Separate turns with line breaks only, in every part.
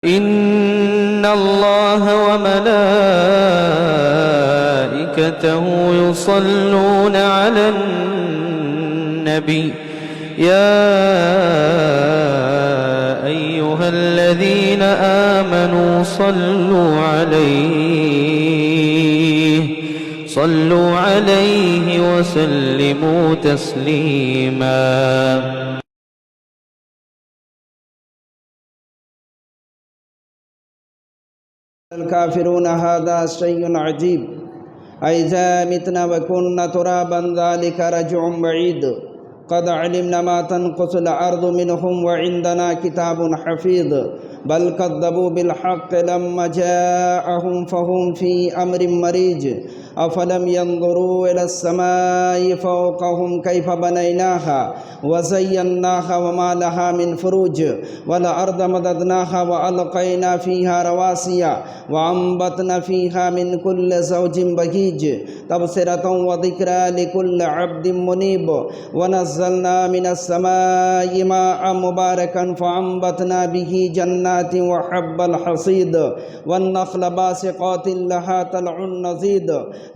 إن الله وملائكته يصلون على النبي يا أيها الذين آمنوا صلوا عليه وسلموا تسليما.
الكافرون هذا شيء عجيب أإذا متنا وكنا ترابا ذلك رجع بعيد قد علمنا ما تنقص الأرض منهم وعندنا كتاب حفيظ بل كذبوا بالحق لما جاءهم فهم في أمر مريج أفلم ينظروا إلى السماء فوقهم كيف بنيناها وزيناها وما لها من فروج والأرض مددناها وألقينا فيها رواسي وأنبتنا فيها من كل زوج بهيج تبصرة وذكرى لكل عبد منيب ونزلنا من السماء ماء مباركا فأنبتنا به جنات وحب الحصيد والنخل باسقات لها طلع نضيد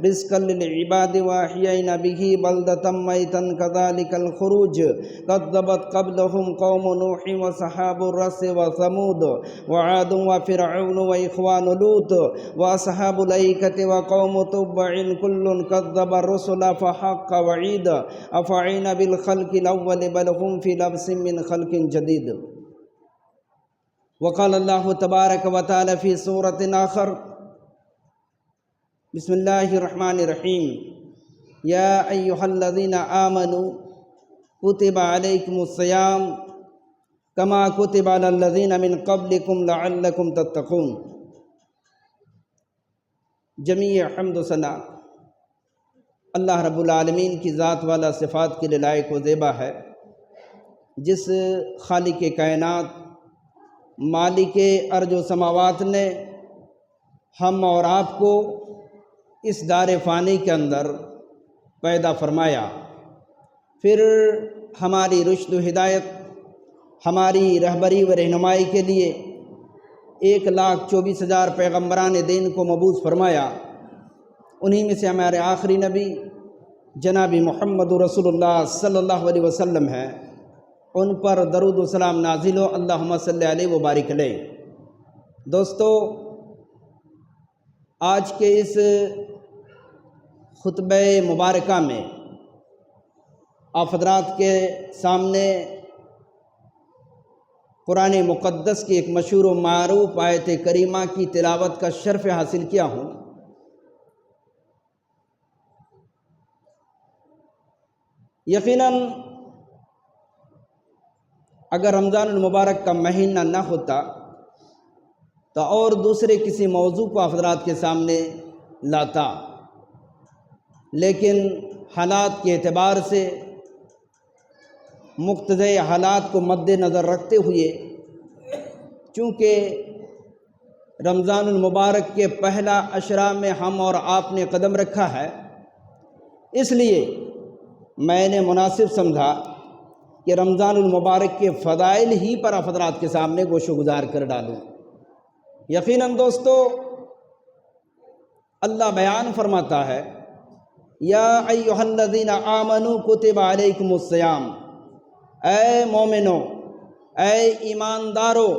رزقا للعباد وأحيينا به بلدة ميتا كذلك الخروج كذبت قبلهم قوم نوح وصحاب الرس وثمود وعاد وفرعون وإخوان لوط وأصحاب الأيكة وقوم تبع كل كذب الرسل فحق وعيد أفعين بالخلق الأول بل هم في لبس من خلق جديد. وقال الله تبارك وتعالى في سورة آخر بسم الله الرحمن الرحيم يا أيها الذين آمنوا كتب عليكم الصيام كما كتب على الذين من قبلكم لعلكم تتقون. جمیع حمد و ثنا اللہ رب العالمین کی ذات والا صفات کے لیے لائق و زیبا ہے، جس خالق کائنات مالک ارض و سماوات نے ہم اور آپ کو اس دار فانی کے اندر پیدا فرمایا، پھر ہماری رشد و ہدایت، ہماری رہبری و رہنمائی کے لیے 1,24,000 پیغمبران دین کو مبعوث فرمایا. انہی میں سے ہمارے آخری نبی جناب محمد رسول اللہ صلی اللہ علیہ وسلم ہیں، ان پر درود و سلام نازل ہو، اللہم صلی علیہ وبارک علیہ. دوستو، آج کے اس خطبہ مبارکہ میں آپ حضرات کے سامنے قرآن مقدس کی ایک مشہور و معروف آیت کریمہ کی تلاوت کا شرف حاصل کیا ہوں. یقیناً اگر رمضان المبارک کا مہینہ نہ ہوتا تو اور دوسرے کسی موضوع کو حضرات کے سامنے لاتا، لیکن حالات کے اعتبار سے مقتضی حالات کو مد نظر رکھتے ہوئے، چونکہ رمضان المبارک کے پہلا عشرہ میں ہم اور آپ نے قدم رکھا ہے، اس لیے میں نے مناسب سمجھا کہ رمضان المبارک کے فضائل ہی پر آپ حضرات کے سامنے گوش و گزار کر ڈالوں. یقیناً دوستو، اللہ بیان فرماتا ہے یا ایھا الذین آمنوا کتب علیکم الصیام، اے مومنو، اے ایماندارو،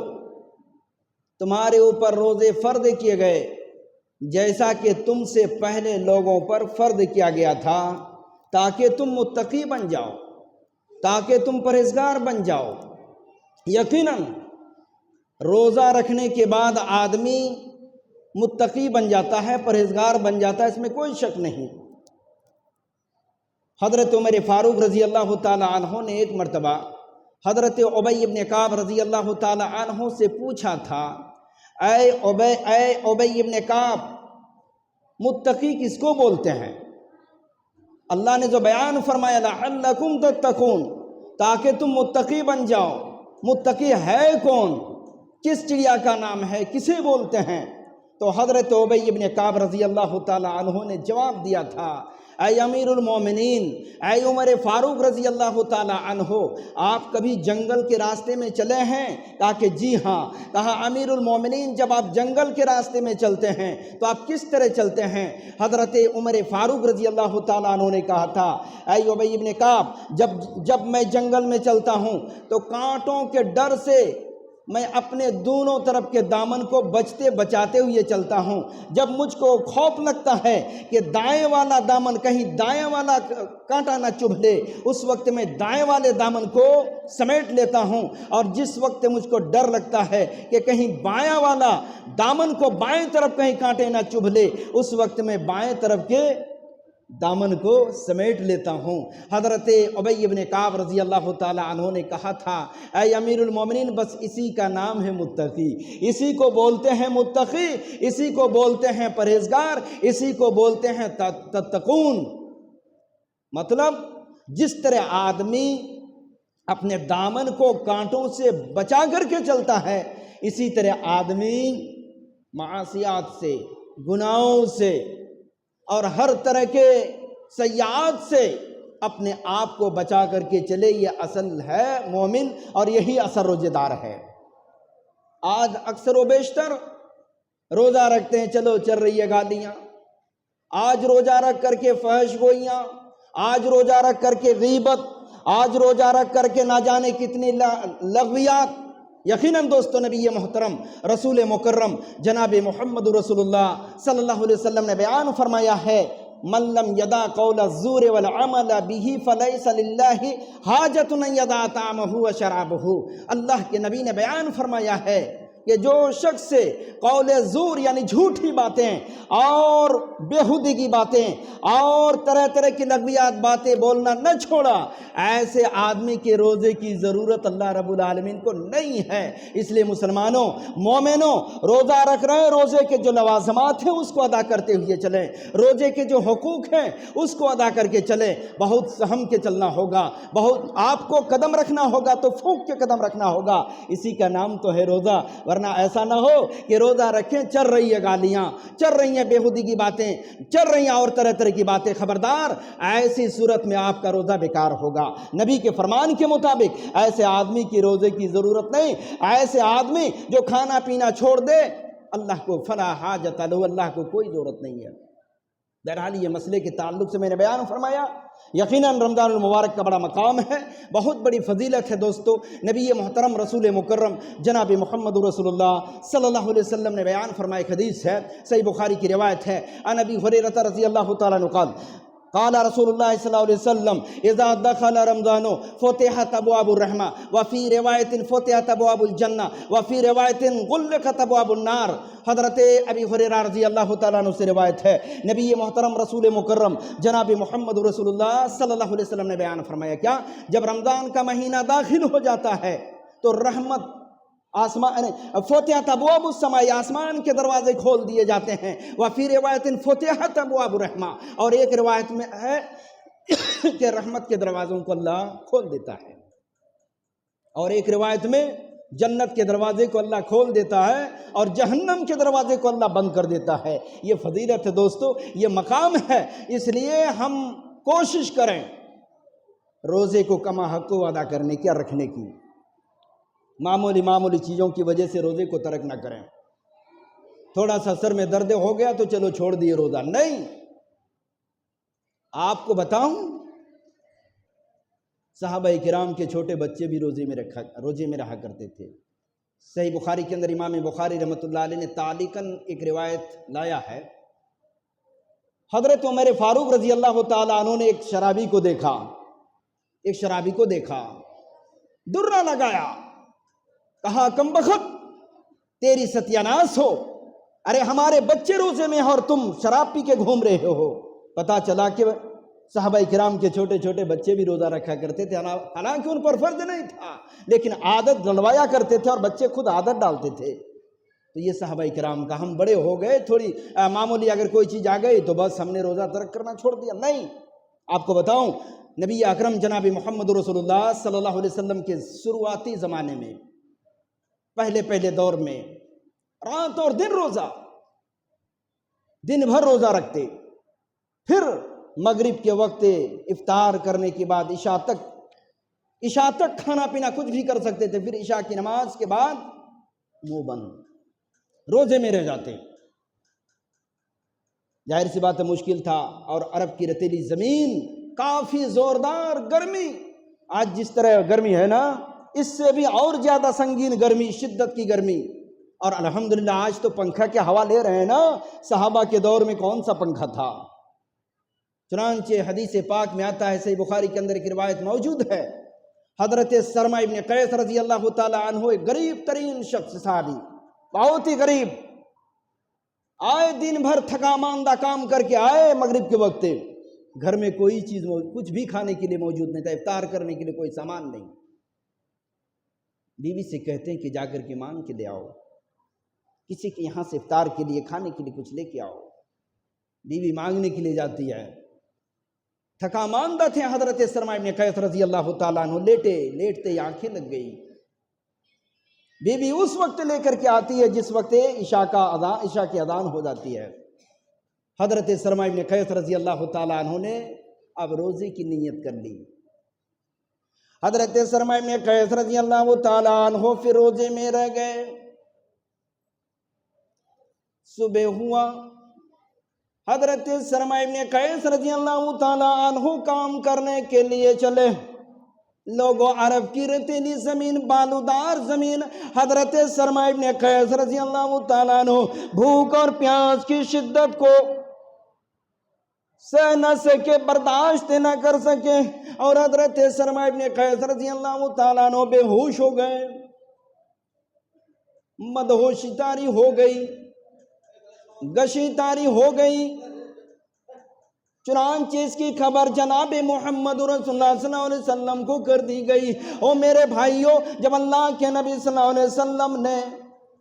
تمہارے اوپر روزے فرض کیے گئے جیسا کہ تم سے پہلے لوگوں پر فرض کیا گیا تھا، تاکہ تم متقی بن جاؤ، تاکہ تم پرہیزگار بن جاؤ. یقیناً روزہ رکھنے کے بعد آدمی متقی بن جاتا ہے، پرہیزگار بن جاتا ہے، اس میں کوئی شک نہیں. حضرت عمر فاروق رضی اللہ تعالی عنہ نے ایک مرتبہ حضرت ابی ابن کعب رضی اللہ تعالی عنہ سے پوچھا تھا، اے ابی ابن کعب، متقی کس کو بولتے ہیں؟ اللہ نے جو بیان فرمایا لعلکم تتقون، تاکہ تم متقی بن جاؤ. متقی ہے کون؟ کس چڑیا کا نام ہے؟ کسے بولتے ہیں؟ تو حضرت ابی ابن کعب رضی اللہ تعالی عنہ نے جواب دیا تھا، اے امیر المومنین، اے عمر فاروق رضی اللہ تعالی عنہ، آپ کبھی جنگل کے راستے میں چلے ہیں؟ کہا کہ جی ہاں۔ کہا امیر المومنین، جب آپ جنگل کے راستے میں چلتے ہیں تو آپ کس طرح چلتے ہیں؟ حضرت عمر فاروق رضی اللہ تعالیٰ عنہ نے کہا تھا، اے ابی ابن کعب، جب میں جنگل میں چلتا ہوں تو کانٹوں کے ڈر سے میں اپنے دونوں طرف کے دامن کو بچتے بچاتے ہوئے چلتا ہوں۔ جب مجھ کو خوف لگتا ہے کہ دائیں والا دامن کہیں دائیں والا کانٹا نہ چبھ لے، اس وقت میں دائیں والے دامن کو سمیٹ لیتا ہوں، اور جس وقت مجھ کو ڈر لگتا ہے کہ کہیں بائیں والا دامن کو بائیں طرف کہیں کانٹے نہ چبھ لے، اس وقت میں بائیں طرف کے دامن کو سمیٹ لیتا ہوں۔ حضرت ابی ابن کعب رضی اللہ تعالی عنہ نے کہا تھا، اے امیر المومنین، بس اسی کا نام ہے متقی، اسی کو بولتے ہیں متقی، اسی کو بولتے ہیں پرہیزگار، اسی کو بولتے ہیں تتقون۔ مطلب جس طرح آدمی اپنے دامن کو کانٹوں سے بچا کر کے چلتا ہے، اسی طرح آدمی معاصیات سے، گناہوں سے اور ہر طرح کے سیئات سے اپنے آپ کو بچا کر کے چلے، یہ اصل ہے مومن، اور یہی اثر روزے دار ہے۔ آج اکثر و بیشتر روزہ رکھتے ہیں، چلو چل رہی ہے گالیاں، آج روزہ رکھ کر کے فحش گوئیاں، آج روزہ رکھ کر کے غیبت، آج روزہ رکھ کر کے نہ جانے کتنی لغویات۔ یقیناً دوستو، نبی محترم رسول مکرم جناب محمد رسول اللہ صلی اللہ علیہ وسلم نے بیان فرمایا ہے، من لم یدع قول الزور والعمل به فلیس للہ حاجۃ ان یدع طعامہ وشرابہ۔ اللہ کے نبی نے بیان فرمایا ہے کہ جو شخص سے قول زور یعنی جھوٹی باتیں اور بیہودی کی باتیں اور طرح طرح کی لغویات باتیں بولنا نہ چھوڑا، ایسے آدمی کے روزے کی ضرورت اللہ رب العالمین کو نہیں ہے۔ اس لیے مسلمانوں، مومنوں، روزہ رکھ رہے ہیں، روزے کے جو لوازمات ہیں اس کو ادا کرتے ہوئے چلیں، روزے کے جو حقوق ہیں اس کو ادا کر کے چلیں۔ بہت سہم کے چلنا ہوگا، بہت آپ کو قدم رکھنا ہوگا تو پھونک کے قدم رکھنا ہوگا، اسی کا نام تو ہے روزہ۔ ورنہ ایسا نہ ہو کہ روزہ رکھیں، چل رہی ہے گالیاں، چل رہی ہیں بیہودی کی باتیں، چل رہی ہیں اور طرح طرح کی باتیں، خبردار، ایسی صورت میں آپ کا روزہ بیکار ہوگا۔ نبی کے فرمان کے مطابق ایسے آدمی کی روزے کی ضرورت نہیں۔ ایسے آدمی جو کھانا پینا چھوڑ دے، اللہ کو فلا حاجت لہ، اللہ کو کوئی ضرورت نہیں ہے۔ بہرحال یہ مسئلے کے تعلق سے میں نے بیان فرمایا۔ یقیناً رمضان المبارک کا بڑا مقام ہے، بہت بڑی فضیلت ہے دوستو۔ نبی محترم رسول مکرم جناب محمد رسول اللہ صلی اللہ علیہ وسلم نے بیان فرمایا، ایک حدیث ہے، صحیح بخاری کی روایت ہے، عن ابی ہریرہ رضی اللہ تعالیٰ عنہ قال قال رسول اللہ صلی اللہ علیہ وسلم اذا دخل رمضان فتحت ابواب الرحمہ وفی روایت فتحت ابواب الجنہ وفی روایت غلقت ابواب النار۔ حضرت ابی ہریرہ رضی اللہ تعالیٰ عنہ سے روایت ہے، نبی محترم رسول مکرم جناب محمد رسول اللہ صلی اللہ علیہ وسلم نے بیان فرمایا، کیا؟ جب رمضان کا مہینہ داخل ہو جاتا ہے تو رحمت آسمان فتحت ابواب السماء، آسمان کے دروازے کھول دیے جاتے ہیں، وفی روایت فتحت ابواب الرحمہ، اور ایک روایت میں ہے کہ رحمت کے دروازوں کو اللہ کھول دیتا ہے، اور ایک روایت میں جنت کے دروازے کو اللہ کھول دیتا ہے اور جہنم کے دروازے کو اللہ بند کر دیتا ہے۔ یہ فضیلت ہے دوستو، یہ مقام ہے، اس لیے ہم کوشش کریں روزے کو کما حق کو ادا کرنے کی اور رکھنے کی۔ معمولی چیزوں کی وجہ سے روزے کو ترک نہ کریں۔ تھوڑا سا سر میں درد ہو گیا تو چلو چھوڑ دیے روزہ، نہیں۔ آپ کو بتاؤں، صحابہ کرام کے چھوٹے بچے بھی روزے میں رہا کرتے تھے۔ صحیح بخاری کے اندر امام بخاری رحمۃ اللہ علیہ نے تعلیقاً ایک روایت لایا ہے، حضرت عمر فاروق رضی اللہ تعالیٰ عنہ نے ایک شرابی کو دیکھا، درہ لگایا، کہا کم بخت تیری ستیاناس ہو، ارے ہمارے بچے روزے میں ہیں اور تم شراب پی کے گھوم رہے ہو۔ پتا چلا کہ صحابہ کرام کے چھوٹے چھوٹے بچے بھی روزہ رکھا کرتے تھے، حالانکہ ان پر فرض نہیں تھا، لیکن عادت ڈلوایا کرتے تھے اور بچے خود عادت ڈالتے تھے۔ تو یہ صحابہ کرام کا، ہم بڑے ہو گئے، تھوڑی معمولی اگر کوئی چیز آ گئی تو بس ہم نے روزہ ترک کرنا چھوڑ دیا، نہیں۔ آپ کو بتاؤں، نبی اکرم جناب محمد رسول اللہ صلی اللہ علیہ وسلم کے شروعاتی زمانے میں، پہلے دور میں رات اور دن روزہ، دن بھر روزہ رکھتے، پھر مغرب کے وقت افطار کرنے کے بعد عشاء تک کھانا پینا کچھ بھی کر سکتے تھے، پھر عشاء کی نماز کے بعد منہ بند، روزے میں رہ جاتے۔ ظاہر سی بات ہے مشکل تھا، اور عرب کی رتیلی زمین، کافی زوردار گرمی، آج جس طرح گرمی ہے نا، اس سے بھی اور زیادہ سنگین گرمی، شدت کی گرمی، اور الحمدللہ آج تو پنکھا کی ہوا لے رہے ہیں نا، صحابہ کے دور میں کون سا پنکھا تھا؟ چنانچہ حدیث پاک میں آتا ہے، صحیح بخاری کے اندر کی روایت موجود ہے، حضرت سرمہ ابن قیس رضی اللہ تعالی عنہ ایک غریب ترین شخص، صحابی، بہت ہی غریب، آئے دن بھر تھکا ماندہ کام کر کے آئے، مغرب کے وقت گھر میں کوئی چیز کچھ بھی کھانے کے لیے موجود نہیں تھا، افطار کرنے کے لیے کوئی سامان نہیں۔ بیوی سے کہتے ہیں کہ جا کر کے مانگ کے لے آؤ، کسی کے یہاں سے افطار کے لیے کھانے کے لیے کچھ لے کے آؤ۔ بیوی مانگنے کے لیے جاتی ہے، تھکا ماندہ تھے حضرت سرمہ ابن قیس رضی اللہ تعالیٰ عنہ، لیٹتے ہی آنکھیں لگ گئی۔ بیوی اس وقت لے کر کے آتی ہے جس وقت عشاء کی اذان ہو جاتی ہے۔ حضرت سرمہ ابن قیس رضی اللہ تعالیٰ عنہ نے اب روزے کی نیت کر لی۔ حضرت سرمہ ابن قیس رضی اللہ تعالیٰ عنہ پھر روزے میں رہ گئے۔ صبح ہوا، حضرت سرمہ ابن قیس رضی اللہ تعالیٰ عنہ کام کرنے کے لیے چلے۔ لوگوں، عرب کی رتیلی زمین، بالودار زمین، حضرت سرمہ ابن قیس رضی اللہ تعالیٰ عنہ بھوک اور پیاس کی شدت کو سہ نہ سکے، برداشت نہ کر سکے، اور حضرت سرمہ ابن قیس رضی اللہ تعالیٰ عنہ بے ہوش ہو گئے، مدہوشی طاری ہو گئی، گشی طاری ہو گئی۔ چنانچہ اس کی خبر جناب محمد رسول اللہ صلی اللہ علیہ وسلم کو کر دی گئی۔ او میرے بھائیوں، جب اللہ کے نبی صلی اللہ علیہ وسلم نے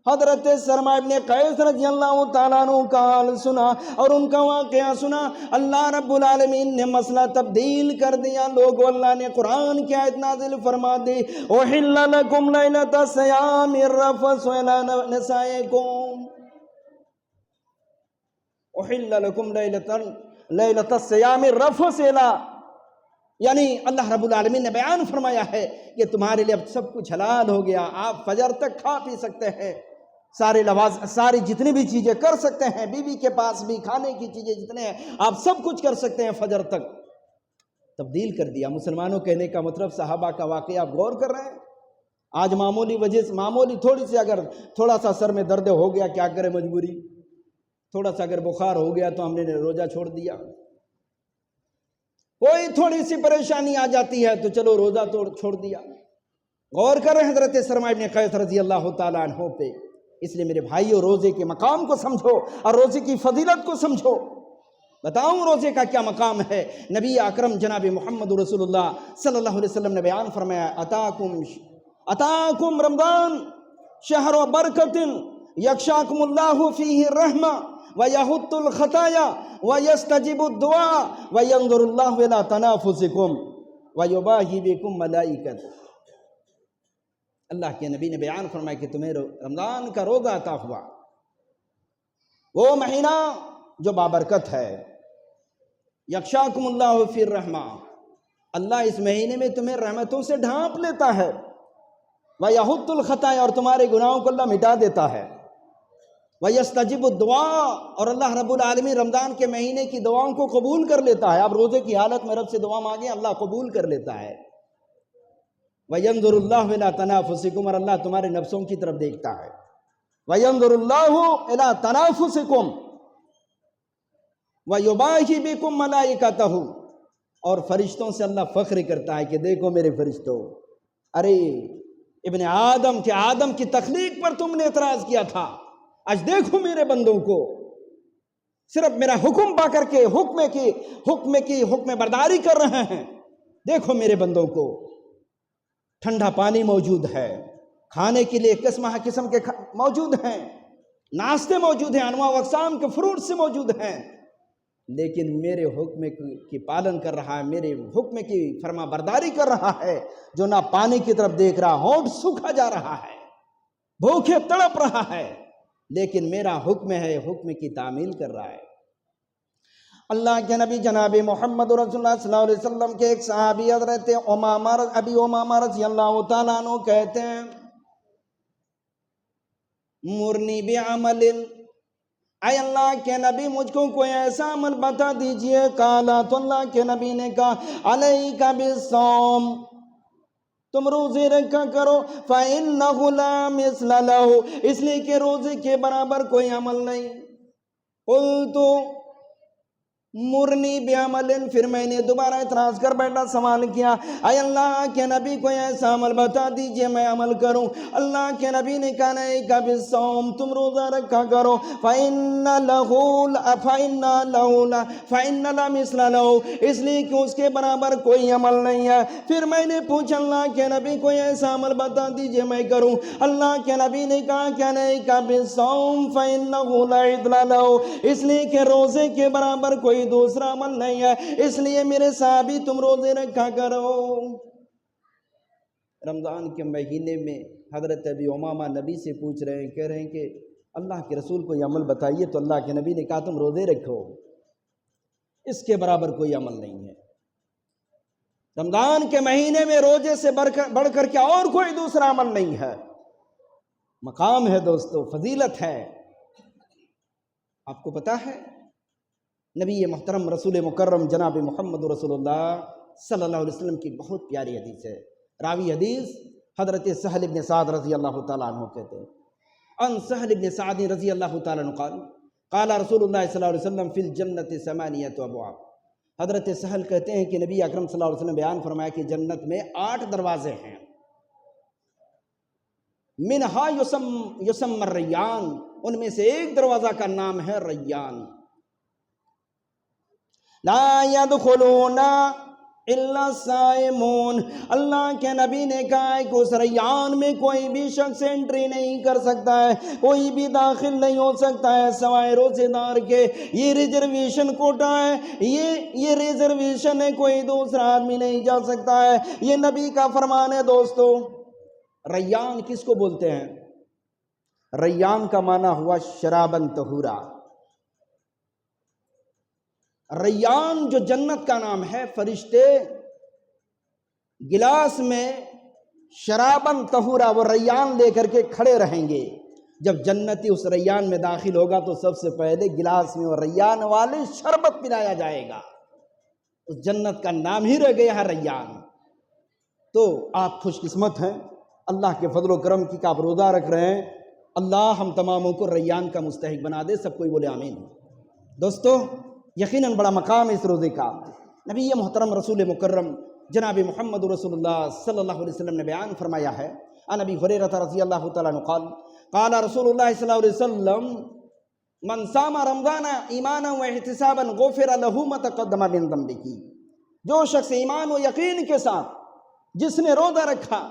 حضرت سرمہ ابن قیس رضی اللہ تعالیٰ عنہ کا حال سنا اور ان کا واقعہ سنا، اللہ رب العالمین نے مسئلہ تبدیل کر دیا۔ لوگوں، اللہ نے قرآن کی آیت نازل فرما دی، اُحِلَّ لَكُمْ لَيْلَةَ الصِّيَامِ الرَّفَثُ إِلَىٰ نِسَائِكُمْ، اُحِلَّ لَكُمْ لَيْلَةَ الصِّيَامِ الرَّفَثُ إِلَىٰ، یعنی اللہ رب العالمین نے بیان فرمایا ہے کہ تمہارے لیے اب سب کچھ حلال ہو گیا، آپ فجر تک کھا پی سکتے ہیں، ساری جتنی بھی چیزیں کر سکتے ہیں، بیوی کے پاس بھی کھانے کی چیزیں جتنے ہیں آپ سب کچھ کر سکتے ہیں فجر تک۔ تبدیل کر دیا۔ مسلمانوں کہنے کا مطلب صحابہ کا واقعہ آپ غور کر رہے ہیں؟ آج معمولی وجہ سے، معمولی تھوڑی سی اگر تھوڑا سا سر میں درد ہو گیا، کیا کرے مجبوری، تھوڑا سا اگر بخار ہو گیا تو ہم نے روزہ چھوڑ دیا، کوئی تھوڑی سی پریشانی آ جاتی ہے تو چلو روزہ چھوڑ دیا۔ غور کر رہے حضرت سرمہ ابن قیس رضی اللہ تعالیٰ عنہ پہ۔ اس لیے میرے بھائیوں، روزے کے مقام کو سمجھو اور روزے کی فضیلت کو سمجھو۔ بتاؤں روزے کا کیا مقام ہے؟ نبی اکرم جناب محمد رسول اللہ صلی اللہ علیہ وسلم نے بیان فرمایا، اتاکم رمضان شہر برکت یغشاکم اللہ فیہ الرحمہ ویحط الخطایا ویستجب الدعاء وینظر اللہ الی تنافسکم ویباہی بکم ملائکۃ۔ اللہ کے نبی نے بیان فرمایا کہ تمہیں رمضان کا روزہ عطا ہوا، وہ مہینہ جو بابرکت ہے، یغشاکم اللہ فی الرحمہ، اللہ اس مہینے میں تمہیں رحمتوں سے ڈھانپ لیتا ہے، وَيَحُطُّ الْخَطَايَا، اور تمہارے گناہوں کو اللہ مٹا دیتا ہے، وَيَسْتَجِبُ الدُّعَاء، اور اللہ رب العالمین رمضان کے مہینے کی دعاؤں کو قبول کر لیتا ہے۔ آپ روزے کی حالت میں رب سے دعا مانگیں، اللہ قبول کر لیتا ہے۔ وَيَنظُرُ اللَّهُ إِلَىٰ تَنَافُسِكُمْ، اور اللہ تمہارے نفسوں کی طرف دیکھتا ہے۔ وَيَنظُرُ اللَّهُ إِلَىٰ تَنَافُسِكُمْ وَيُبَاهِي بِكُمْ مَلَائِكَتَهُ، اور فرشتوں سے اللہ فخر کرتا ہے کہ دیکھو میرے فرشتوں، ارے ابن آدم کے آدم کی تخلیق پر تم نے اعتراض کیا تھا، آج دیکھو میرے بندوں کو، صرف میرا حکم پا کر کے حکم برداری کر رہے ہیں، دیکھو میرے بندوں کو، ٹھنڈا پانی موجود ہے، کھانے کے لیے قسم کے موجود ہیں، ناشتے موجود ہیں، انواع و اقسام کے فروٹ سے موجود ہیں، لیکن میرے حکم کی پالن کر رہا ہے، میرے حکم کی فرما برداری کر رہا ہے، جو نہ پانی کی طرف دیکھ رہا، ہونٹ سوکھا جا رہا ہے، بھوکے تڑپ رہا ہے، لیکن میرا حکم ہے، حکم کی تعمیل کر رہا ہے۔ اللہ کے نبی جناب محمد رسول اللہ صلی اللہ علیہ وسلم کے ایک صحابی حضرت ابی امامہ رضی اللہ تعالیٰ عنہ کہتے ہیں مرنی بعمل، اے اللہ کے نبی مجھ کو کوئی ایسا عمل بتا دیجئے۔ قالا، تو اللہ کے نبی نے کہا علیک بالصوم، تم روزے رکھا کرو، فإنہ لا مثل لہ، اس لیے کہ روزے کے برابر کوئی عمل نہیں۔ قلت مرنی بعمل، پھر میں نے دوبارہ اعتراض کر بیٹھا، سوال کیا اے اللہ کے نبی کوئی ایسا عمل بتا دیجئے میں عمل کروں۔ اللہ کے نبی نے کہا علیک بالصوم، تم روزہ رکھا کرو، فإن لا مثل لہ، اس لیے کہ اس کے برابر کوئی عمل نہیں ہے۔ پھر میں نے پوچھا اللہ کے نبی کوئی ایسا عمل بتا دیجئے میں کروں۔ اللہ کے نبی نے کہا کہ علیک بالصوم فإنہ لا عدل لہ، اس لیے کہ روزے کے برابر کوئی دوسرا عمل نہیں ہے، اس لیے میرے صحابی تم روزے رکھا کرو۔ رمضان کے مہینے میں حضرت ابی امامہ نبی سے پوچھ رہے ہیں، کہہ رہے ہیں کہ اللہ کے رسول کو یہ عمل بتائیے، تو اللہ کے نبی نے کہا تم روزے رکھو، اس کے برابر کوئی عمل نہیں ہے۔ رمضان کے مہینے میں روزے سے بڑھ کر کے اور کوئی دوسرا عمل نہیں ہے۔ مقام ہے دوستو، فضیلت ہے۔ آپ کو پتا ہے نبی محترم رسول مکرم جناب محمد رسول اللہ صلی اللہ علیہ وسلم کی بہت پیاری حدیث ہے۔ راوی حدیث حضرت سہل بن سعد رضی اللہ تعالیٰ عنہ کہتے ہیں، ان سہل بن سعد رضی اللہ تعالیٰ عنہ قال قال رسول اللہ صلی اللہ علیہ وسلم فی الجنت ثمانیۃ ابواب۔ حضرت سہل کہتے ہیں کہ نبی اکرم صلی اللہ علیہ وسلم بیان فرمایا کہ جنت میں 8 دروازے ہیں، منہا یسمى الریان، ان میں سے ایک دروازہ کا نام ہے ریان۔ لا يدخلون الا الصائمون، اللہ کے نبی نے کہا ہے کہ اس ریان میں کوئی بھی شخص انٹری نہیں کر سکتا ہے، کوئی بھی داخل نہیں ہو سکتا ہے سوائے روزے دار کے۔ یہ ریزرویشن کوٹا ہے، یہ ریزرویشن ہے، کوئی دوسرا آدمی نہیں جا سکتا ہے، یہ نبی کا فرمان ہے دوستو۔ ریان کس کو بولتے ہیں؟ ریان کا معنی ہوا شرابن طہورا۔ ریان جو جنت کا نام ہے، فرشتے گلاس میں شرابن طہورا، وہ ریان لے کر کے کھڑے رہیں گے۔ جب جنتی اس ریان میں داخل ہوگا تو سب سے پہلے گلاس میں وہ ریان والے شربت پلایا جائے گا، اس جنت کا نام ہی رہ گیا ہے ریان۔ تو آپ خوش قسمت ہیں، اللہ کے فضل و کرم کی کہ آپ روزہ رکھ رہے ہیں۔ اللہ ہم تماموں کو ریان کا مستحق بنا دے، سب کوئی بولے آمین۔ دوستو یقیناً بڑا مقام اس روزے کا۔ نبی محترم رسول مکرم جناب محمد رسول اللہ صلی اللہ علیہ وسلم نے بیان فرمایا ہے، عن ابی ہریرہ رضی اللہ تعالیٰ عنہ قال قال رسول اللہ صلی اللہ علیہ وسلم من صام رمضان ایمانا و احتسابا غفر له ما تقدم من ذنبه، جو شخص ایمان و یقین کے ساتھ جس نے روزہ رکھا،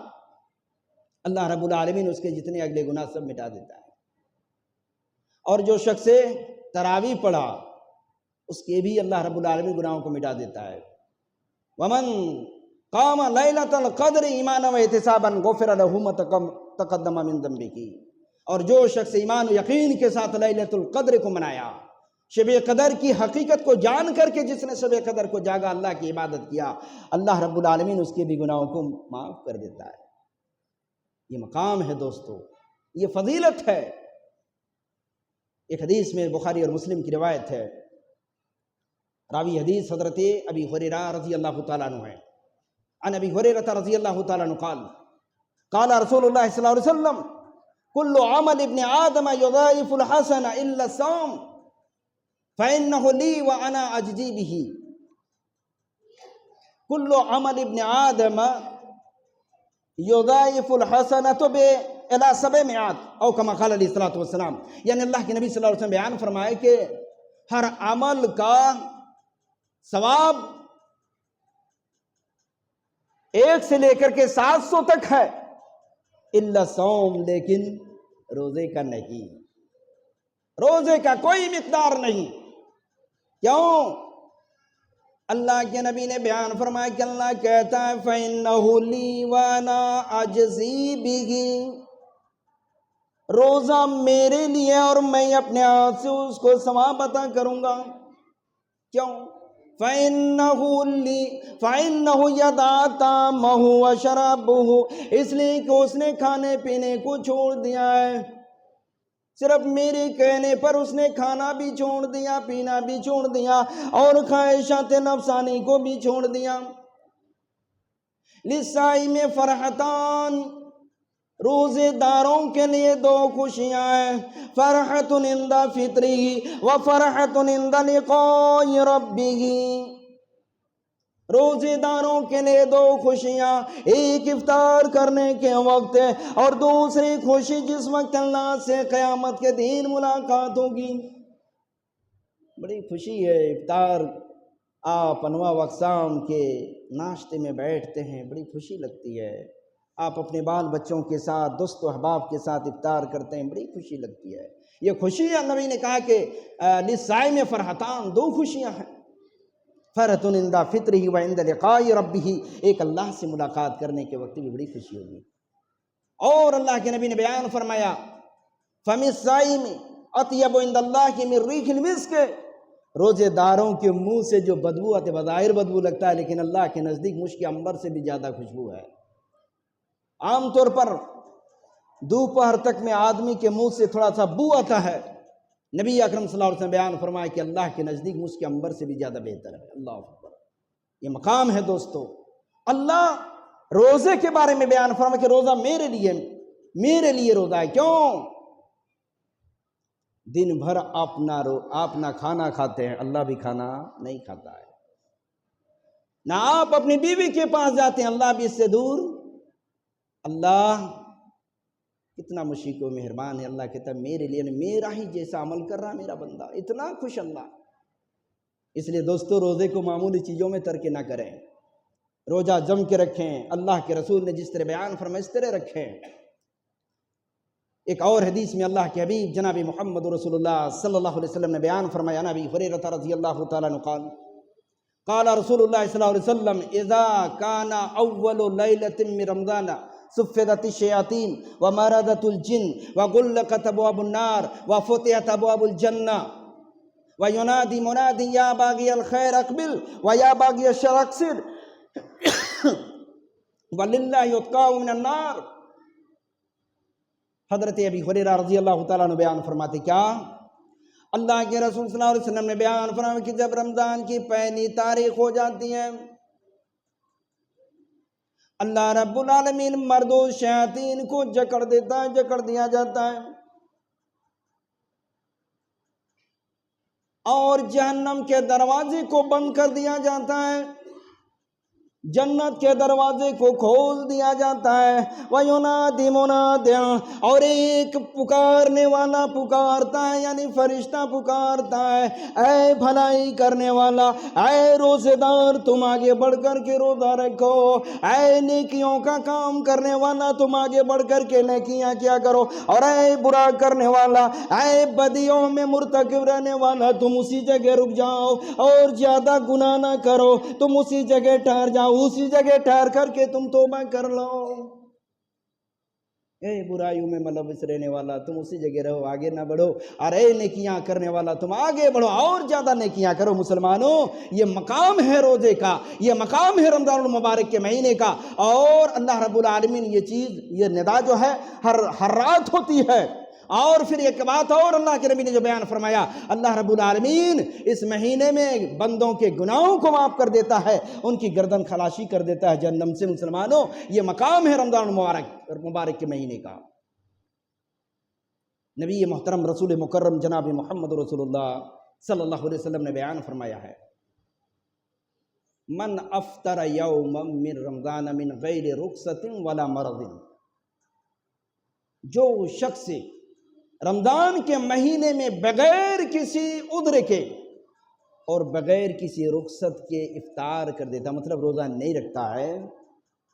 اللہ رب العالمین اس کے جتنے اگلے گناہ سب مٹا دیتا ہے۔ اور جو شخص تراویح پڑھا، اس کے بھی اللہ رب العالمین گناہوں کو مٹا دیتا ہے۔ ومن قام لیلۃ القدر ایمانا و احتسابا غفر له ما تقدم من ذنبه، اور جو شخص ایمان و یقین کے ساتھ لیلۃ القدر کو منایا، شب قدر کی حقیقت کو جان کر کے جس نے شب قدر کو جاگا، اللہ کی عبادت کیا، اللہ رب العالمین اس کے بھی گناہوں کو معاف کر دیتا ہے۔ یہ مقام ہے دوستو، یہ فضیلت ہے۔ ایک حدیث میں بخاری اور مسلم کی روایت ہے، راوی حدیث حضرت ابی ہریرہ رضی اللہ تعالیٰ عنہ ہے، عن ابی ہریرہ رضی اللہ تعالیٰ عنہ قال قال رسول اللہ صلی اللہ علیہ وسلم کل عمل ابن آدم یضاعف الحسن الا الصوم فإنه لی وانا اجزی به۔ کل عمل ابن آدم یضاعف الحسنۃ الی 700 او کما قال علیہ الصلوۃ والسلام، یعنی اللہ کے نبی صلی اللہ علیہ وسلم بیان فرمائے کہ ہر عمل کا ثواب 1 سے لے کر کے 700 تک ہے، الا الصوم، لیکن روزے کا نہیں، روزے کا کوئی مقدار نہیں۔ کیوں؟ اللہ کے نبی نے بیان فرمایا کہ اللہ کہتا ہے فَإِنَّهُ لِي وَأَنَا أَجْزِي بِهِ، روزہ میرے لیے اور میں اپنے ہاتھ سے اس کو ثواب عطا کروں گا۔ کیوں؟ فَإِنَّهُ يَدَعَ طَعَامَهُ وَشَرَابَهُ، اس لیے کہ اس نے کھانے پینے کو چھوڑ دیا ہے، صرف میرے کہنے پر اس نے کھانا بھی چھوڑ دیا، پینا بھی چھوڑ دیا، اور خواہشات نفسانی کو بھی چھوڑ دیا۔ لِلصَّائِمِ فَرْحَتَانِ، روزے داروں کے لیے دو خوشیاں ہیں، فرحۃ عند فطرہ وفرحۃ عند لقاء ربہ۔ روزے داروں کے لیے دو خوشیاں، ایک افطار کرنے کے وقت ہے اور دوسری خوشی جس وقت اللہ سے قیامت کے دن ملاقات ہوگی۔ بڑی خوشی ہے، افطار آپ انواع و اقسام کے ناشتے میں بیٹھتے ہیں، بڑی خوشی لگتی ہے، آپ اپنے بال بچوں کے ساتھ، دوست و احباب کے ساتھ افطار کرتے ہیں، بڑی خوشی لگتی ہے۔ یہ خوشی نبی نے کہا کہ للصائم فرحتان، دو خوشیاں ہیں، فرحۃ عند فطرہ وعند لقاء ربہ، ایک اللہ سے ملاقات کرنے کے وقت بھی بڑی خوشی ہوگی۔ اور اللہ کے نبی نے بیان فرمایا فم الصائم اطیب عند اللہ من ریح المسک، روزے داروں کے منہ سے جو بدبو آتے، بظاہر بدبو لگتا ہے لیکن اللہ کے نزدیک مشک عنبر سے بھی زیادہ خوشبو ہے۔ عام طور پر دوپہر تک میں آدمی کے منہ سے تھوڑا سا بو آتا ہے، نبی اکرم صلی اللہ علیہ وسلم بیان فرمایا کہ اللہ کے نزدیک مشک عنبر سے بھی زیادہ بہتر ہے۔ اللہ اکبر، یہ مقام ہے دوستو۔ اللہ روزے کے بارے میں بیان فرمایا کہ روزہ میرے لیے روزہ ہے، کیوں؟ دن بھر اپنا کھانا کھاتے ہیں، اللہ بھی کھانا نہیں کھاتا ہے، نہ آپ اپنی بیوی کے پاس جاتے ہیں، اللہ بھی اس سے دور۔ اللہ کتنا مشفق و مہربان ہے، اللہ کہتا ہے میرے لیے، میرا ہی جیسا عمل کر رہا میرا بندہ، اتنا خوش اللہ۔ اس لیے دوستو روزے کو معمولی چیزوں میں ترک نہ کریں، روزہ جم کے رکھیں، اللہ کے رسول نے جس طرح بیان فرمایا اس طرح رکھیں۔ ایک اور حدیث میں اللہ کے حبیب جناب محمد رسول اللہ صلی اللہ علیہ وسلم نے بیان فرمایا، عن ابی ہریرہ رضی اللہ تعالیٰ عنہ قال قال رسول اللہ صلی اللہ علیہ وسلم اذا كان اول لیلۃ من رمضان صفدت الشیاطین ومردت الجن وغلقت ابواب النار وفتحت ابواب الجنہ وینادی منادی یا باغی الخیر اقبل ویا باغی الشر اقصر وللہ اتقاء من النار۔ حضرت ابی ہریرہ رضی اللہ تعالیٰ عنہ بیان فرماتے کیا؟ اللہ کے رسول صلی اللہ علیہ وسلم نے بیان فرمایا کہ جب رمضان کی پہلی تاریخ ہو جاتی ہے، اللہ رب العالمین مرد و شیاطین کو جکڑ دیا جاتا ہے، اور جہنم کے دروازے کو بند کر دیا جاتا ہے، جنت کے دروازے کو کھول دیا جاتا ہے۔ وَيُنَادِ مُنَادٍ، اور ایک پکارنے والا پکارتا ہے، یعنی فرشتہ پکارتا ہے، اے بھلائی کرنے والا، اے روزے دار تم آگے بڑھ کر کے روزہ رکھو، اے نیکیوں کا کام کرنے والا تم آگے بڑھ کر کے نیکیاں کیا کرو، اور اے برا کرنے والا، اے بدیوں میں مرتکب رہنے والا تم اسی جگہ رک جاؤ، اور زیادہ گناہ نہ کرو، تم اسی جگہ ٹھہر جاؤ، اسی جگہ ٹھہر کر کے تم توبہ کر لو۔ اے برائیوں میں ملوث رہنے والا تم اسی جگہ رہو، آگے نہ بڑھو، اور اے نیکیاں کرنے والا تم آگے بڑھو اور زیادہ نیکیاں کرو۔ مسلمانوں، یہ مقام ہے روزے کا، یہ مقام ہے رمضان المبارک کے مہینے کا، اور اللہ رب العالمین یہ ندا جو ہے ہر رات ہوتی ہے۔ اور پھر ایک بات اور اللہ کے نبی نے جو بیان فرمایا، اللہ رب العالمین اس مہینے میں بندوں کے گناہوں کو معاف کر دیتا ہے، ان کی گردن خلاشی کر دیتا ہے جہنم سے۔ مسلمانوں، یہ مقام ہے رمضان مبارک کے مہینے کا۔ نبی محترم رسول مکرم جناب محمد رسول اللہ صلی اللہ علیہ وسلم نے بیان فرمایا ہے، من افطر یوما من رمضان من غیر رخصت ولا مرض، جو شخص رمضان کے مہینے میں بغیر کسی عذر کے اور بغیر کسی رخصت کے افطار کر دیتا، مطلب روزہ نہیں رکھتا ہے،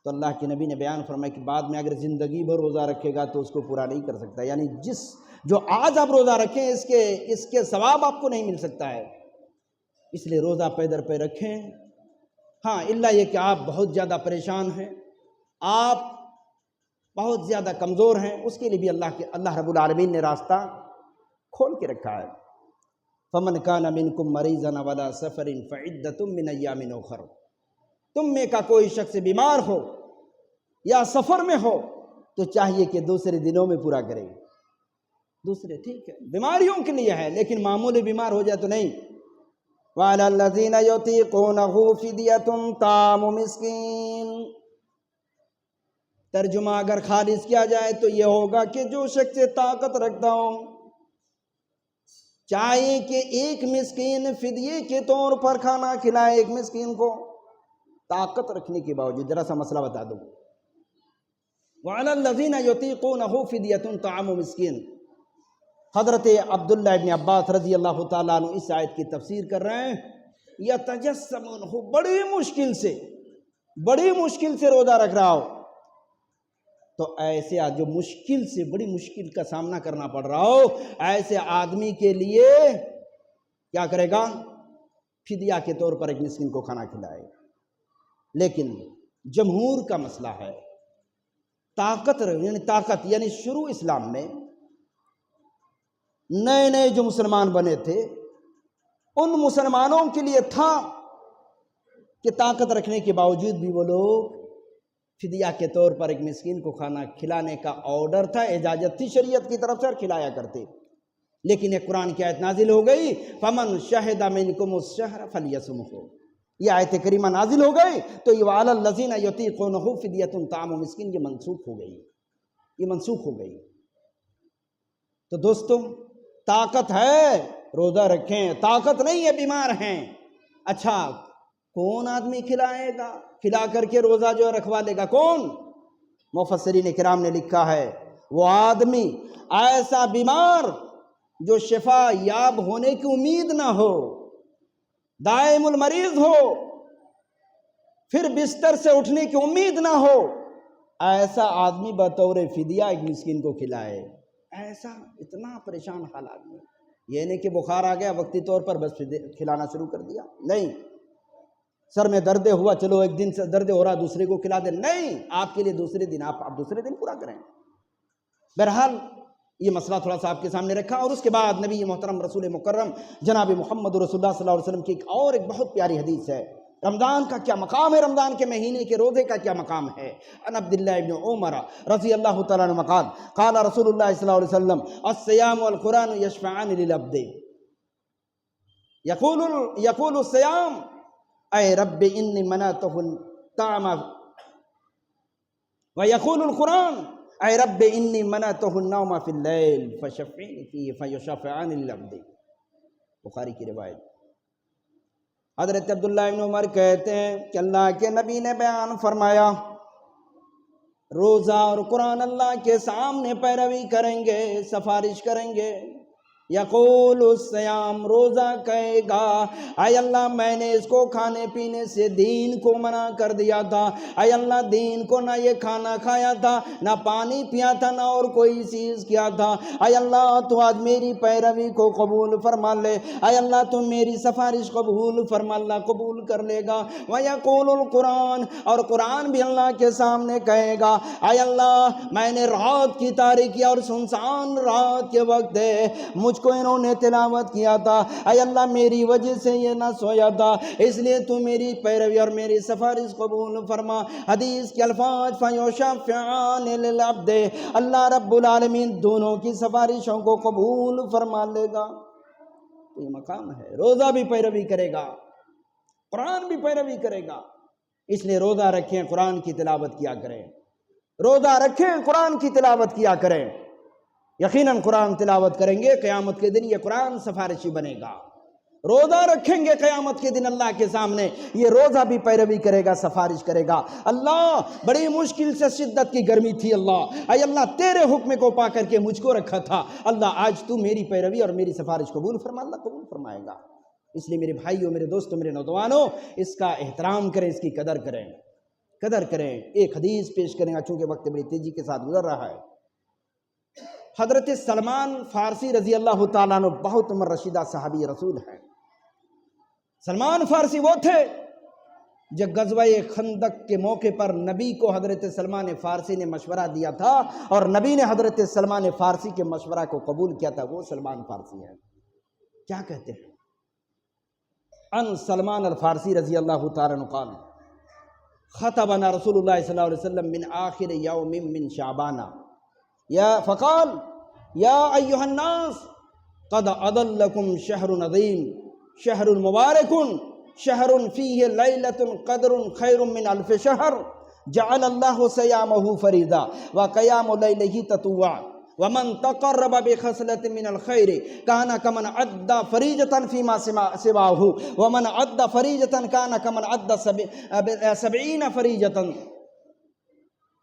تو اللہ کے نبی نے بیان فرمایا کہ بعد میں اگر زندگی بھر روزہ رکھے گا تو اس کو پورا نہیں کر سکتا، یعنی جو آج آپ روزہ رکھیں اس کے ثواب آپ کو نہیں مل سکتا ہے، اس لیے روزہ پے در پے رکھیں۔ ہاں، الا یہ کہ آپ بہت زیادہ پریشان ہیں، آپ بہت زیادہ کمزور ہیں، اس کے لیے بھی اللہ رب العالمین نے راستہ کھول کے رکھا ہے۔ فمن کان منکم مریضا ولا سفر فعدۃ من ایام اخر، تم میں کا کوئی شخص بیمار ہو یا سفر میں ہو تو چاہیے کہ دوسرے دنوں میں پورا کرے۔ دوسرے ٹھیک ہے بیماریوں کے لیے ہے، لیکن معمولی بیمار ہو جائے تو نہیں۔ وعلی الذین یطیقونہ فدیۃ طعام مسکین، ترجمہ اگر خالص کیا جائے تو یہ ہوگا کہ جو شخص طاقت رکھتا ہو چاہیے کہ ایک مسکین فدیے کے طور پر کھانا کھلائے ایک مسکین کو، طاقت رکھنے کے باوجود۔ ذرا سا مسئلہ بتا دوں، وعلی الذین یطیقونہ فدیۃ طعام مسکین، حضرت عبداللہ ابن عباس رضی اللہ تعالیٰ عنہ اس آیت کی تفسیر کر رہے ہیں، یتجسمونہ، بڑی مشکل سے روزہ رکھ رہا ہو تو ایسے جو مشکل سے بڑی مشکل کا سامنا کرنا پڑ رہا ہو، ایسے آدمی کے لیے کیا کرے گا؟ فدیہ کے طور پر ایک مسکین کو کھانا کھلائے۔ لیکن جمہور کا مسئلہ ہے طاقت یعنی شروع اسلام میں نئے جو مسلمان بنے تھے ان مسلمانوں کے لیے تھا کہ طاقت رکھنے کے باوجود بھی وہ لوگ فدیہ کے طور پر ایک مسکین کو کھانا کھلانے کا آرڈر تھا، اجازت تھی شریعت کی طرف سے، اور کھلایا کرتے۔ لیکن ایک قرآن کی آیت نازل ہو گئی، فمن شہد منکم الشہر فلیصمہ، یہ آیت کریمہ نازل ہو گئی تو یہ وعلی الذین یطیقونہ فدیۃ طعام مسکین یہ منسوخ ہو گئی۔ تو دوستو طاقت ہے روزہ رکھیں، طاقت نہیں ہے بیمار ہیں، اچھا کون آدمی کھلائے گا؟ کھلا کر کے روزہ جو رکھوا لے گا کون؟ مفسرین کرام نے لکھا ہے وہ آدمی ایسا بیمار جو شفا یاب ہونے کی امید نہ ہو، دائم المریض ہو، پھر بستر سے اٹھنے کی امید نہ ہو، ایسا آدمی بطور فدیہ ایک مسکین کو کھلائے۔ ایسا اتنا پریشان حال آدمی، یہ نہیں کہ بخار آ گیا وقتی طور پر بس کھلانا شروع کر دیا، نہیں، سر میں درد ہوا چلو ایک دن سے درد ہو رہا دوسرے کو کھلا دیں، نہیں، آپ کے لیے دوسرے دن آپ دوسرے دن پورا کریں۔ بہرحال یہ مسئلہ تھوڑا سا آپ کے سامنے رکھا، اور اس کے بعد نبی محترم رسول مکرم جناب محمد رسول اللہ صلی اللہ علیہ وسلم کی ایک بہت پیاری حدیث ہے، رمضان کا کیا مقام ہے، رمضان کے مہینے کے روزے کا کیا مقام ہے۔ ان عبداللہ ابن عمر رضی اللہ تعالیٰ عنہ قال قال رسول اللہ صلی اللہ علیہ وسلم الصیام والقرآن یشفعان للعبد، یقول الصیام اے رب انی منعتہ الطعام، ویقول القرآن اے رب انی منعتہ النوم فی اللیل فشفعنی فیہ فیشفعان للعبد، بخاری کی روایت۔ حضرت عبداللہ ابن عمر کہتے ہیں کہ اللہ کے نبی نے بیان فرمایا روزہ اور قرآن اللہ کے سامنے پیروی کریں گے، سفارش کریں گے۔ یقول الصیام، روزہ کہے گا اے اللہ میں نے اس کو کھانے پینے سے دین کو منع کر دیا تھا، اے اللہ دین کو نہ یہ کھانا کھایا تھا، نہ پانی پیا تھا، نہ اور کوئی چیز کیا تھا، اے اللہ تو آج میری پیروی کو قبول فرما لے، اے اللہ تو میری سفارش قبول فرما، اللہ قبول کر لے گا۔ وَيَقُولُ الْقُرْآنُ، اور قرآن بھی اللہ کے سامنے کہے گا اے اللہ میں نے رات کی تاریکی اور سنسان رات کے وقت مجھ کو انہوں نے تلاوت کیا تھا، اے اللہ میری وجہ سے یہ نہ سویا تھا، اس لیے تو میری پیروی اور میری سفارش قبول فرما۔ حدیث کے الفاظ فَيُشَفِّعَانِ لِلْعَبْدِ، اللہ رب العالمین دونوں کی سفارشوں کو قبول فرما لے گا۔ یہ مقام ہے، روزہ بھی پیروی کرے گا، قرآن بھی پیروی کرے گا، اس لیے روزہ رکھیں قرآن کی تلاوت کیا کریں، روزہ رکھیں قرآن کی تلاوت کیا کریں، یقیناً قرآن تلاوت کریں گے قیامت کے دن یہ قرآن سفارشی بنے گا۔ روزہ رکھیں گے قیامت کے دن اللہ کے سامنے یہ روزہ بھی پیروی کرے گا، سفارش کرے گا۔ اللہ بڑی مشکل سے شدت کی گرمی تھی، اللہ اے اللہ تیرے حکم کو پا کر کے مجھ کو رکھا تھا، اللہ آج تو میری پیروی اور میری سفارش قبول فرما، اللہ قبول فرمائے گا۔ اس لیے میرے بھائیوں، میرے دوستوں، میرے نوجوانوں، اس کا احترام کریں، اس کی قدر کریں، قدر کریں۔ ایک حدیث پیش کریں گا چونکہ وقت بڑی تیزی کے ساتھ گزر رہا ہے۔ حضرت سلمان فارسی رضی اللہ تعالیٰ عنہ بہت عمر رشیدہ صحابی رسول ہیں۔ سلمان فارسی وہ تھے جب غزوہ خندق کے موقع پر نبی کو حضرت سلمان فارسی نے مشورہ دیا تھا اور نبی نے حضرت سلمان فارسی کے مشورہ کو قبول کیا تھا، وہ سلمان فارسی ہیں۔ کیا کہتے ہیں؟ ان سلمان الفارسی رضی اللہ تعالیٰ عنہ قال خطبنا رسول اللہ صلی اللہ علیہ وسلم من آخر یوم من شعبان فقال یا ایہا الناس قد اضلکم شہر عظیم شہر مبارک شہر فیہ لیلۃ قدر خیر من الف شہر جعل اللہ صیامہ فریضہ وقیام لیلہ تطوعا ومن تقرب بخصلۃ من الخیر کان کمن عد فریضۃ فیما سواہ ومن عد فریضۃ کان کمن عد 70 فریضۃ۔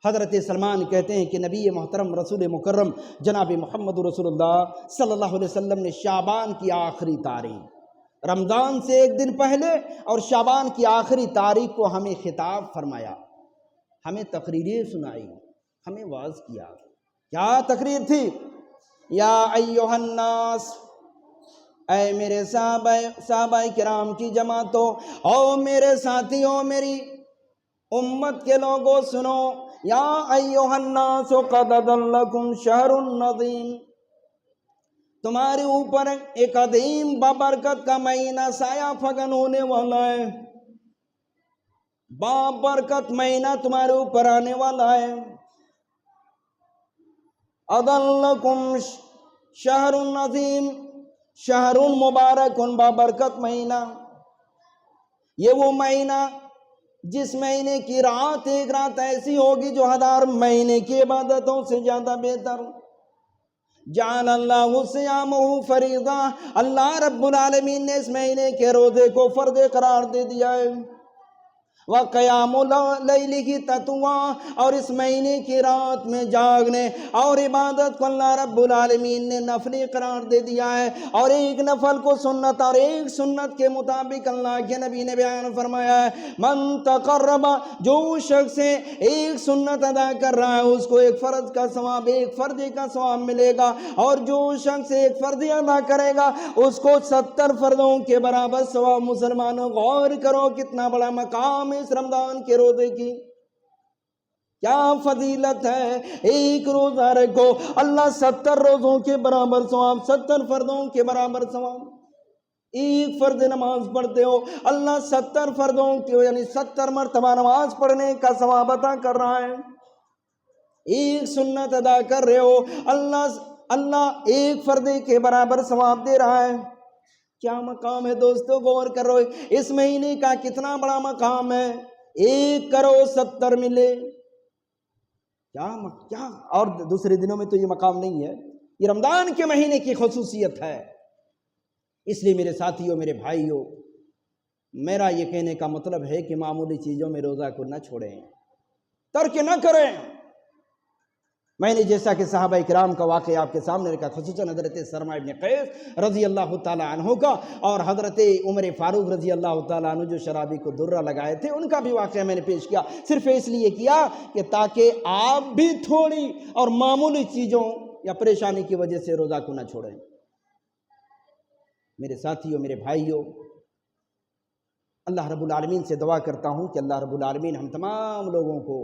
حضرت سلمان کہتے ہیں کہ نبی محترم رسول مکرم جناب محمد رسول اللہ صلی اللہ علیہ وسلم نے شعبان کی آخری تاریخ، رمضان سے ایک دن پہلے اور شعبان کی آخری تاریخ کو ہمیں خطاب فرمایا، ہمیں تقریریں سنائی، ہمیں واعظ کیا۔ کیا تقریر تھی؟ یا ایہا الناس، اے میرے صحابہ کرام کی جماعتوں، او میرے ساتھیوں، میری امت کے لوگوں سنو، یا ایہا الناس قد اضلکم شہر عظیم، تمہارے اوپر ایک عظیم بابرکت کا مہینہ سایہ فگن ہونے والا ہے، بابرکت مہینہ تمہارے اوپر آنے والا ہے۔ اضلکم شہر عظیم، شہر مبارک بابرکت مہینہ، یہ وہ مہینہ جس مہینے کی رات ایک رات ایسی ہوگی جو 1000 مہینے کی عبادتوں سے زیادہ بہتر۔ جعل اللہ صیامہ فریضہ، اللہ رب العالمین نے اس مہینے کے روزے کو فرض قرار دے دیا ہے۔ وقیام لیلہ تطوعا، اور اس مہینے کی رات میں جاگنے اور عبادت کو اللہ رب العالمین نے نفلی قرار دے دیا ہے، اور ایک نفل کو سنت اور ایک سنت کے مطابق اللہ کے نبی نے بیان فرمایا ہے، من تقرب، جو شخص ایک سنت ادا کر رہا ہے اس کو ایک فرض کا ثواب، ایک فرض کا ثواب ملے گا، اور جو شخص ایک فرض ادا کرے گا اس کو 70 فرضوں کے برابر ثواب۔ مسلمانوں غور کرو کتنا بڑا مقام اس رمضان کے روزے کی، کیا فضیلت ہے۔ ایک روزہ رکھو اللہ 70 روزوں کے برابر ثواب، 70 فرضوں کے برابر ثواب۔ ایک فرض نماز پڑھتے ہو اللہ 70 فرضوں کے یعنی 70 مرتبہ نماز پڑھنے کا ثواب عطا کر رہا ہے۔ ایک سنت ادا کر رہے ہو اللہ ایک فرض کے برابر ثواب دے رہا ہے۔ کیا مقام ہے دوستو، غور کرو اس مہینے کا کتنا بڑا مقام ہے۔ ایک کرو 70 ملے، کیا اور دوسرے دنوں میں تو یہ مقام نہیں ہے، یہ رمضان کے مہینے کی خصوصیت ہے۔ اس لیے میرے ساتھیوں، میرے بھائیوں، میرا یہ کہنے کا مطلب ہے کہ معمولی چیزوں میں روزہ کو نہ چھوڑیں، ترک نہ کریں۔ میں نے جیسا کہ صحابہ کرام کا واقعہ آپ کے سامنے رکھا، خصوصاً حضرت سرمہ ابن قیس رضی اللہ تعالیٰ عنہ کا، اور حضرت عمر فاروق رضی اللہ تعالیٰ عنہ جو شرابی کو درہ لگائے تھے، ان کا بھی واقعہ میں نے پیش کیا، صرف اس لیے کیا کہ تاکہ آپ بھی تھوڑی اور معمولی چیزوں یا پریشانی کی وجہ سے روزہ کو نہ چھوڑیں۔ میرے ساتھیوں، میرے بھائیوں، اللہ رب العالمین سے دعا کرتا ہوں کہ اللہ رب العالمین ہم تمام لوگوں کو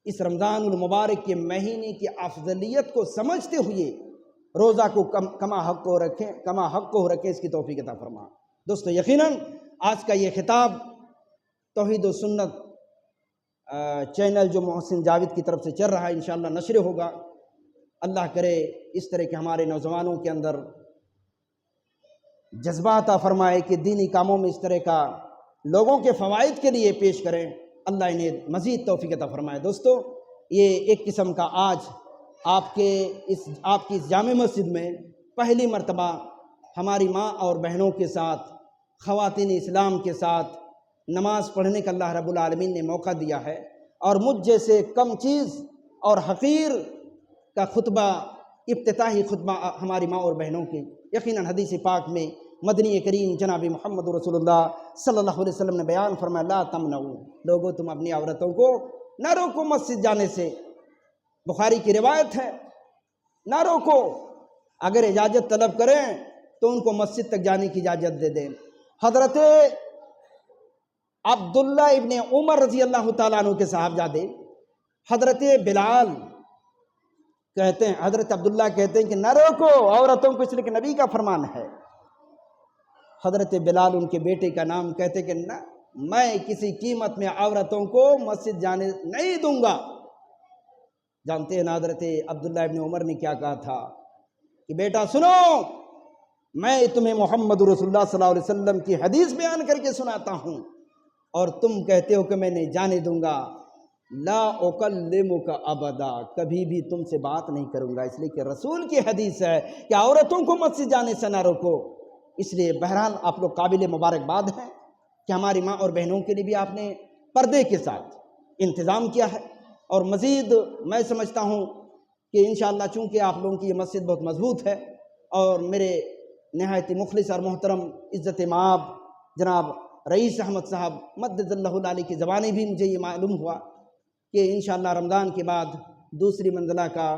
اس رمضان المبارک کے مہینے کی افضلیت کو سمجھتے ہوئے روزہ کو کما حق کو رکھے، اس کی توفیق عطا فرما۔ دوستو، یقیناً آج کا یہ خطاب توحید و سنت چینل جو محسن جاوید کی طرف سے چل رہا ہے انشاءاللہ نشر ہوگا۔ اللہ کرے اس طرح کے ہمارے نوجوانوں کے اندر جذبہ عطا فرمائے کہ دینی کاموں میں اس طرح کا لوگوں کے فوائد کے لیے پیش کریں، اللہ انہیں مزید توفیق عطا فرمائے۔ دوستو، یہ ایک قسم کا آج آپ کی اس جامع مسجد میں پہلی مرتبہ ہماری ماں اور بہنوں کے ساتھ، خواتین اسلام کے ساتھ نماز پڑھنے کا اللہ رب العالمین نے موقع دیا ہے، اور مجھ جیسے کم چیز اور حقیر کا خطبہ، افتتاحی خطبہ ہماری ماں اور بہنوں کی، یقیناً حدیث پاک میں مدنی کریم جناب محمد رسول اللہ صلی اللہ علیہ وسلم نے بیان فرمایا، لا تمنعوا، لوگوں تم اپنی عورتوں کو نہ روکو مسجد جانے سے۔ بخاری کی روایت ہے، نہ روکو، اگر اجازت طلب کریں تو ان کو مسجد تک جانے کی اجازت دے دیں۔ حضرت عبداللہ ابن عمر رضی اللہ تعالیٰ عنہ کے صاحبزادے حضرت بلال کہتے ہیں، حضرت عبداللہ کہتے ہیں کہ نہ روکو عورتوں کو، اس لیے کہ نبی کا فرمان ہے حضرت بلال ان کے بیٹے کا نام کہتے کہ نہ، میں کسی قیمت میں عورتوں کو مسجد جانے نہیں دوں گا۔ جانتے ہیں حضرت عبداللہ ابن عمر نے کیا کہا تھا کہ بیٹا سنو، میں تمہیں محمد رسول اللہ صلی اللہ علیہ وسلم کی حدیث بیان کر کے سناتا ہوں اور تم کہتے ہو کہ میں نہیں جانے دوں گا۔ لا اکلمک ابدا، کبھی بھی تم سے بات نہیں کروں گا، اس لیے کہ رسول کی حدیث ہے کہ عورتوں کو مسجد جانے سے نہ روکو۔ اس لیے بہرحال آپ لوگ قابل مبارکباد ہیں کہ ہماری ماں اور بہنوں کے لیے بھی آپ نے پردے کے ساتھ انتظام کیا ہے، اور مزید میں سمجھتا ہوں کہ انشاءاللہ چونکہ آپ لوگوں کی یہ مسجد بہت مضبوط ہے اور میرے نہایت مخلص اور محترم عزت مآب جناب رئیس احمد صاحب مدد اللہ علیہ کی زبانی بھی مجھے یہ معلوم ہوا کہ انشاءاللہ رمضان کے بعد دوسری منزلہ کا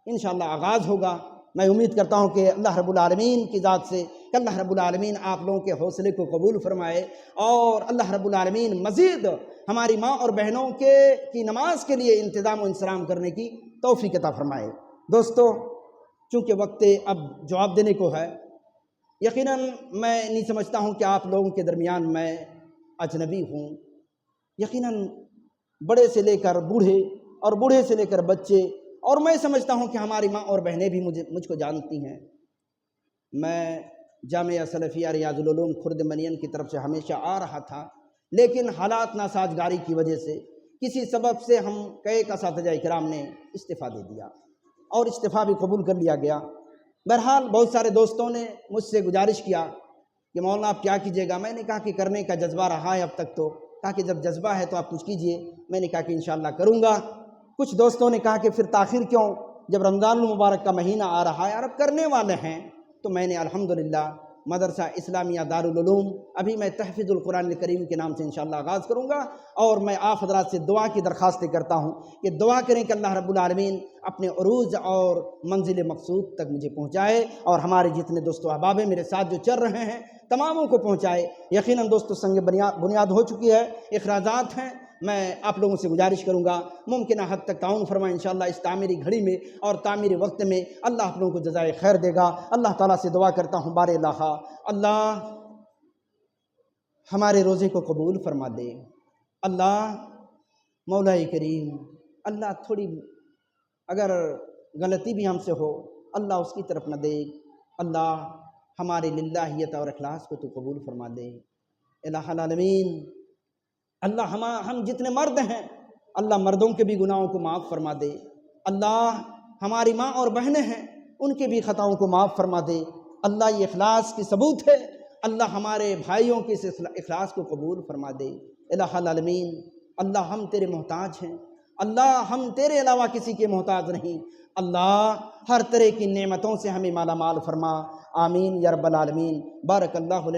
انشاءاللہ آغاز ہوگا۔ میں امید کرتا ہوں کہ اللہ رب العالمین کی ذات سے کہ اللہ رب العالمین آپ لوگوں کے حوصلے کو قبول فرمائے اور اللہ رب العالمین مزید ہماری ماں اور بہنوں کی نماز کے لیے انتظام و انصرام کرنے کی توفیق عطا فرمائے۔ دوستو، چونکہ وقت اب جواب دینے کو ہے، یقیناً میں نہیں سمجھتا ہوں کہ آپ لوگوں کے درمیان میں اجنبی ہوں۔ یقیناً بڑے سے لے کر بوڑھے اور بوڑھے سے لے کر بچے، اور میں سمجھتا ہوں کہ ہماری ماں اور بہنیں بھی مجھ کو جانتی ہیں۔ میں جامعہ سلفیہ ریاض العلوم خرد منین کی طرف سے ہمیشہ آ رہا تھا، لیکن حالات ناسازگاری کی وجہ سے کسی سبب سے ہم کئی اساتذہ کرام نے استعفیٰ دے دیا اور استعفیٰ بھی قبول کر لیا گیا۔ بہرحال بہت سارے دوستوں نے مجھ سے گزارش کیا کہ مولانا آپ کیا کیجیے گا؟ میں نے کہا کہ کرنے کا جذبہ رہا ہے اب تک، تو کہا کہ جب جذبہ ہے تو آپ کچھ کیجئے۔ میں نے کہا کہ انشاءاللہ کروں گا۔ کچھ دوستوں نے کہا کہ پھر تاخیر کیوں، جب رمضان المبارک کا مہینہ آ رہا ہے اور اب کرنے والے ہیں۔ تو میں نے الحمدللہ مدرسہ اسلامیہ دارالعلوم، ابھی میں تحفیظ القرآن الکریم کے نام سے انشاءاللہ آغاز کروں گا، اور میں آپ حضرات سے دعا کی درخواستیں کرتا ہوں کہ دعا کریں کہ اللہ رب العالمین اپنے عروج اور منزل مقصود تک مجھے پہنچائے، اور ہمارے جتنے دوست و احباب ہیں میرے ساتھ جو چل رہے ہیں تماموں کو پہنچائے۔ یقیناً دوستو سنگ بنیاد ہو چکی ہے، اخراجات ہیں۔ میں آپ لوگوں سے گزارش کروں گا ممکنہ حد تک تعاون فرمائیں انشاءاللہ اس تعمیری گھڑی میں اور تعمیری وقت میں، اللہ آپ لوگوں کو جزائے خیر دے گا۔ اللہ تعالیٰ سے دعا کرتا ہوں بار الہ اللہ ہمارے روزے کو قبول فرما دے۔ اللہ مولا کریم، اللہ تھوڑی اگر غلطی بھی ہم سے ہو اللہ اس کی طرف نہ دے۔ اللہ ہماری للہیت اور اخلاص کو تو قبول فرما دے۔ الہ العالمین، اللہ ہم جتنے مرد ہیں اللہ مردوں کے بھی گناہوں کو معاف فرما دے۔ اللہ ہماری ماں اور بہنیں ہیں ان کے بھی خطاؤں کو معاف فرما دے۔ اللہ یہ اخلاص کی ثبوت ہے، اللہ ہمارے بھائیوں کے اس اخلاص کو قبول فرما دے۔ الہ العالمین، اللہ ہم تیرے محتاج ہیں، اللہ ہم تیرے علاوہ کسی کے محتاج نہیں۔ اللہ ہر طرح کی نعمتوں سے ہمیں مالا مال فرما، آمین یا رب العالمین۔ بارک اللہ